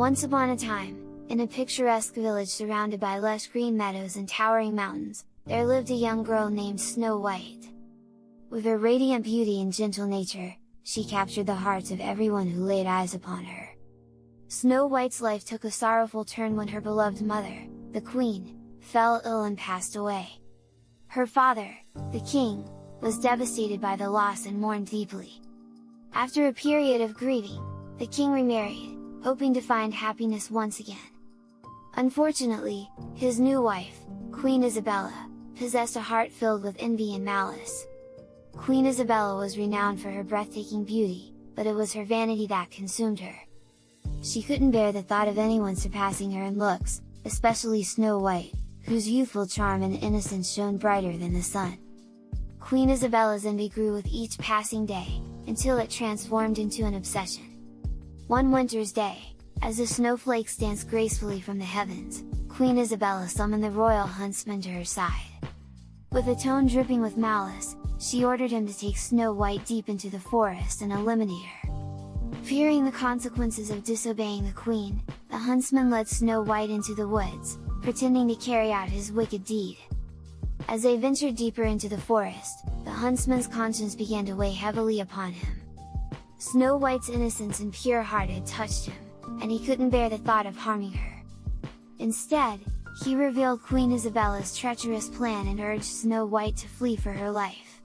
Once upon a time, in a picturesque village surrounded by lush green meadows and towering mountains, there lived a young girl named Snow White. With her radiant beauty and gentle nature, she captured the hearts of everyone who laid eyes upon her. Snow White's life took a sorrowful turn when her beloved mother, the Queen, fell ill and passed away. Her father, the King, was devastated by the loss and mourned deeply. After a period of grieving, the King remarried, hoping to find happiness once again. Unfortunately, his new wife, Queen Isabella, possessed a heart filled with envy and malice. Queen Isabella was renowned for her breathtaking beauty, but it was her vanity that consumed her. She couldn't bear the thought of anyone surpassing her in looks, especially Snow White, whose youthful charm and innocence shone brighter than the sun. Queen Isabella's envy grew with each passing day, until it transformed into an obsession. One winter's day, as the snowflakes danced gracefully from the heavens, Queen Isabella summoned the royal huntsman to her side. With a tone dripping with malice, she ordered him to take Snow White deep into the forest and eliminate her. Fearing the consequences of disobeying the queen, the huntsman led Snow White into the woods, pretending to carry out his wicked deed. As they ventured deeper into the forest, the huntsman's conscience began to weigh heavily upon him. Snow White's innocence and pure heart had touched him, and he couldn't bear the thought of harming her. Instead, he revealed Queen Isabella's treacherous plan and urged Snow White to flee for her life.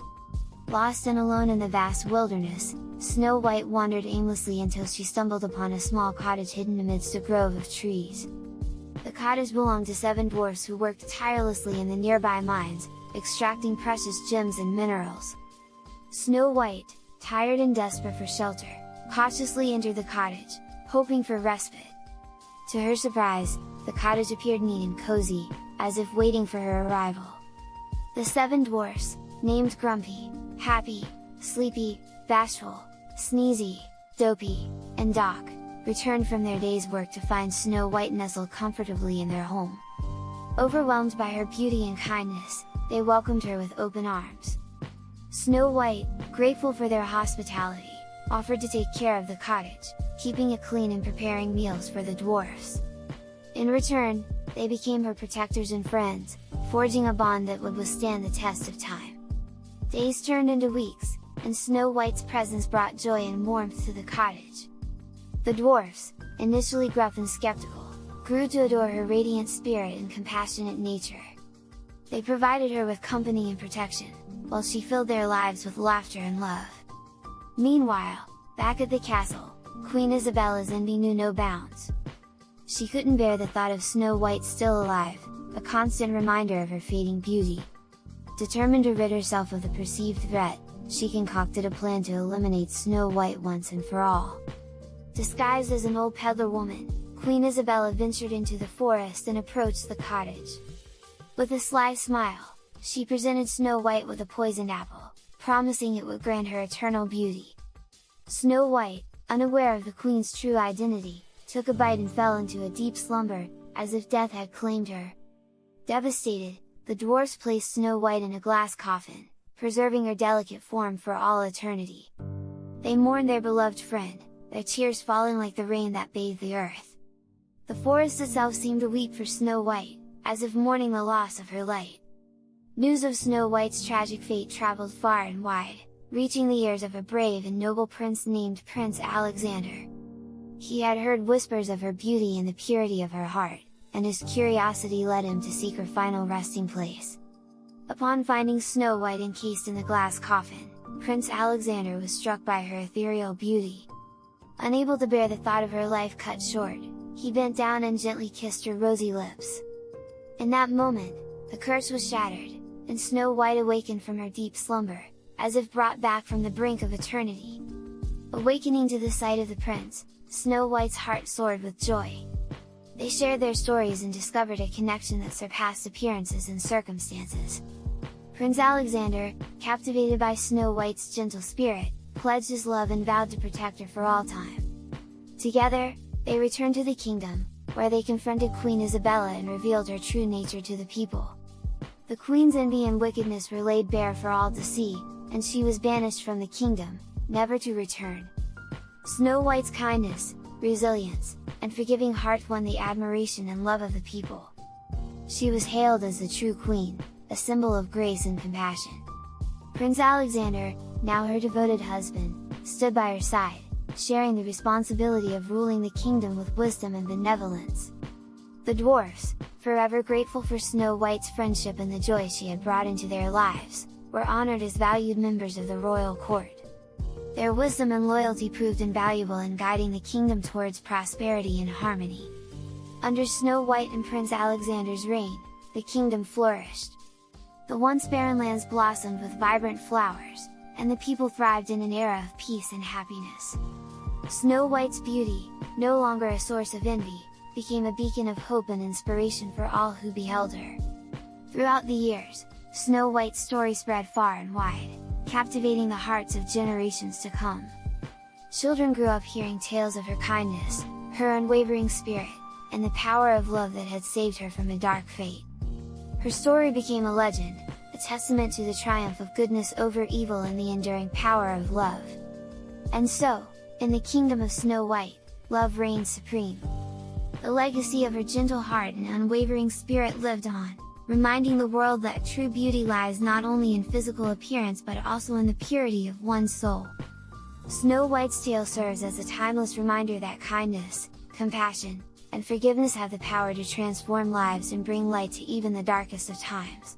Lost and alone in the vast wilderness, Snow White wandered aimlessly until she stumbled upon a small cottage hidden amidst a grove of trees. The cottage belonged to 7 dwarfs who worked tirelessly in the nearby mines, extracting precious gems and minerals. Snow White, tired and desperate for shelter, cautiously entered the cottage, hoping for respite. To her surprise, the cottage appeared neat and cozy, as if waiting for her arrival. The 7 dwarfs, named Grumpy, Happy, Sleepy, Bashful, Sneezy, Dopey, and Doc, returned from their day's work to find Snow White nestled comfortably in their home. Overwhelmed by her beauty and kindness, they welcomed her with open arms. Snow White, grateful for their hospitality, offered to take care of the cottage, keeping it clean and preparing meals for the dwarfs. In return, they became her protectors and friends, forging a bond that would withstand the test of time. Days turned into weeks, and Snow White's presence brought joy and warmth to the cottage. The dwarfs, initially gruff and skeptical, grew to adore her radiant spirit and compassionate nature. They provided her with company and protection, while she filled their lives with laughter and love. Meanwhile, back at the castle, Queen Isabella's envy knew no bounds. She couldn't bear the thought of Snow White still alive, a constant reminder of her fading beauty. Determined to rid herself of the perceived threat, she concocted a plan to eliminate Snow White once and for all. Disguised as an old peddler woman, Queen Isabella ventured into the forest and approached the cottage. With a sly smile, she presented Snow White with a poisoned apple, promising it would grant her eternal beauty. Snow White, unaware of the queen's true identity, took a bite and fell into a deep slumber, as if death had claimed her. Devastated, the dwarfs placed Snow White in a glass coffin, preserving her delicate form for all eternity. They mourned their beloved friend, their tears falling like the rain that bathed the earth. The forest itself seemed to weep for Snow White, as if mourning the loss of her light. News of Snow White's tragic fate traveled far and wide, reaching the ears of a brave and noble prince named Prince Alexander. He had heard whispers of her beauty and the purity of her heart, and his curiosity led him to seek her final resting place. Upon finding Snow White encased in the glass coffin, Prince Alexander was struck by her ethereal beauty. Unable to bear the thought of her life cut short, he bent down and gently kissed her rosy lips. In that moment, the curse was shattered, and Snow White awakened from her deep slumber, as if brought back from the brink of eternity. Awakening to the sight of the prince, Snow White's heart soared with joy. They shared their stories and discovered a connection that surpassed appearances and circumstances. Prince Alexander, captivated by Snow White's gentle spirit, pledged his love and vowed to protect her for all time. Together, they returned to the kingdom, where they confronted Queen Isabella and revealed her true nature to the people. The queen's envy and wickedness were laid bare for all to see, and she was banished from the kingdom, never to return. Snow White's kindness, resilience, and forgiving heart won the admiration and love of the people. She was hailed as the true queen, a symbol of grace and compassion. Prince Alexander, now her devoted husband, stood by her side, sharing the responsibility of ruling the kingdom with wisdom and benevolence. The dwarfs, forever grateful for Snow White's friendship and the joy she had brought into their lives, were honored as valued members of the royal court. Their wisdom and loyalty proved invaluable in guiding the kingdom towards prosperity and harmony. Under Snow White and Prince Alexander's reign, the kingdom flourished. The once barren lands blossomed with vibrant flowers, and the people thrived in an era of peace and happiness. Snow White's beauty, no longer a source of envy, became a beacon of hope and inspiration for all who beheld her. Throughout the years, Snow White's story spread far and wide, captivating the hearts of generations to come. Children grew up hearing tales of her kindness, her unwavering spirit, and the power of love that had saved her from a dark fate. Her story became a legend, a testament to the triumph of goodness over evil and the enduring power of love. And so, in the kingdom of Snow White, love reigned supreme. The legacy of her gentle heart and unwavering spirit lived on, reminding the world that true beauty lies not only in physical appearance but also in the purity of one's soul. Snow White's tale serves as a timeless reminder that kindness, compassion, and forgiveness have the power to transform lives and bring light to even the darkest of times.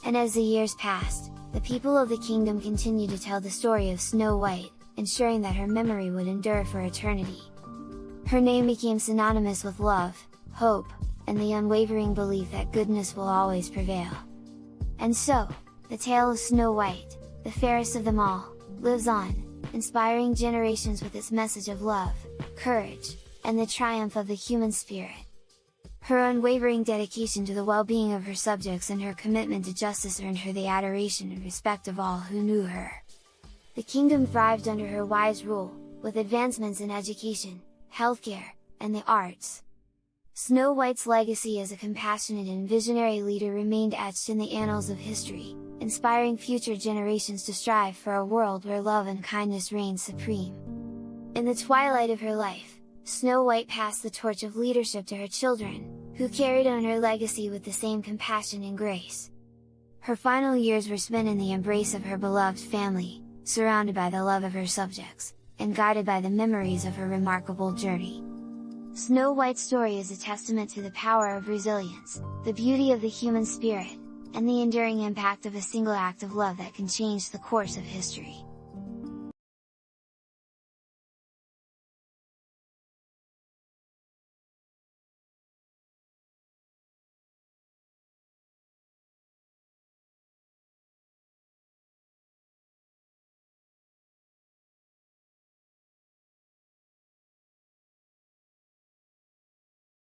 And as the years passed, the people of the kingdom continued to tell the story of Snow White, ensuring that her memory would endure for eternity. Her name became synonymous with love, hope, and the unwavering belief that goodness will always prevail. And so, the tale of Snow White, the fairest of them all, lives on, inspiring generations with its message of love, courage, and the triumph of the human spirit. Her unwavering dedication to the well-being of her subjects and her commitment to justice earned her the adoration and respect of all who knew her. The kingdom thrived under her wise rule, with advancements in education, healthcare, and the arts. Snow White's legacy as a compassionate and visionary leader remained etched in the annals of history, inspiring future generations to strive for a world where love and kindness reign supreme. In the twilight of her life, Snow White passed the torch of leadership to her children, who carried on her legacy with the same compassion and grace. Her final years were spent in the embrace of her beloved family, surrounded by the love of her subjects, and guided by the memories of her remarkable journey. Snow White's story is a testament to the power of resilience, the beauty of the human spirit, and the enduring impact of a single act of love that can change the course of history.